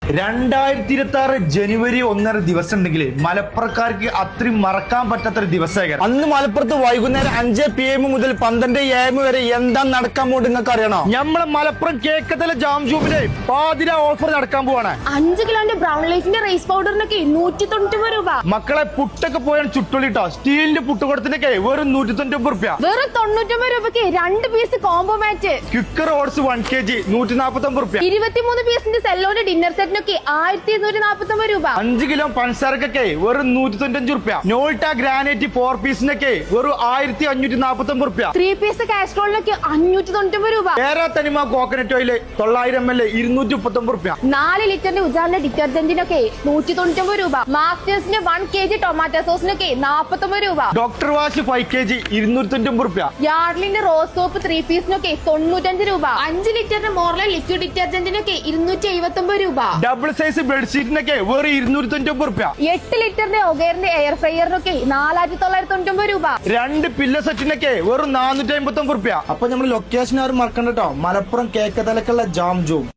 2026 ജനുവരി 1 ദിവസം ഉണ്ടെങ്കിൽ മലപ്പുറക്കാർക്ക് അത്രയും മറക്കാൻ പറ്റാത്തൊരു ദിവസമായിരുന്നു. അന്ന് മലപ്പുറത്ത് വൈകുന്നേരം 5 PM മുതൽ 12 AM വരെ എന്താ നടക്കാൻ പോകുന്നത് നിങ്ങൾക്ക് അറിയണോ? നമ്മളെ മലപ്പുറം കേക്കത്തല ജാം ജൂബിലെ പാതിര ഓഫർ നടക്കാൻ പോവാണ്. 5 കിലോന്റെ ബ്രൗൺ ലൈഫിന്റെ റൈസ് പൗഡറിനൊക്കെ 190 രൂപ. മക്കളെ പുട്ടൊക്കെ പോയാണ് ചുട്ടുള്ളിട്ടോ സ്റ്റീലിന്റെ പുട്ടുകൊടത്തിനൊക്കെ വെറും 190 റുപ്യ. വെറും 99 രൂപയ്ക്ക് 2 piece combo mat. Quaker oats 1 kg 149 റുപ്യ. 23 പീസിന്റെ സെല്ലോന്റെ ഡിന്നർ സെറ്റിനൊക്കെ 1249 രൂപ. 5 കിലോ പഞ്ചസാരക്കൊക്കെ വെറും 195 റുപ്യ. നോൾട്ട ഗ്രാനൈറ്റ് 4 പീസിനൊക്കെ വെറും 1549 റുപ്യ. 3 പീസ് കാസ്ട്രോളിനൊക്കെ 590 രൂപ. കേര തനിമ കോക്കനട്ട് ഓയിൽ 900 ml 239 റുപ്യ. 4 ലിറ്ററിന്റെ ഉജാറിന്റെ ഡിറ്റർജന്റിനൊക്കെ 199 രൂപ. മാസ്റ്റേഴ്സിന്റെ 1 kg ടൊമാറ്റോ സോസിനൊക്കെ 49 രൂപ. ഡോക്ടർ വാഷ് 5 kg 290 റുപ്യ. യാർഡ്ലിന്റെ റോസ് സോപ്പ് 3 പീസിനൊക്കെ 95 രൂപ. 5 ലിറ്ററിന്റെ മോർലൻ ലിക്വിഡ് ഡിറ്റർജന്റിനൊക്കെ 279 രൂപ. ഡബിൾ സൈസ് ബെഡ്ഷീറ്റിനൊക്കെ വെറും 290 റുപ്യ. 8 ലിറ്ററിന്റെ ഒഗേറിന്റെ എയർ ഫ്രയറിനൊക്കെ 4999 രൂപ. 2 പില്ല സെറ്റിനൊക്കെ വെറും 459 റുപ്യ. അപ്പൊ നമ്മൾ ലൊക്കേഷൻ ആരും മറക്കണ്ട കേട്ടോ, മലപ്പുറം കേക്കത്തലക്കുള്ള ജാം ജൂം.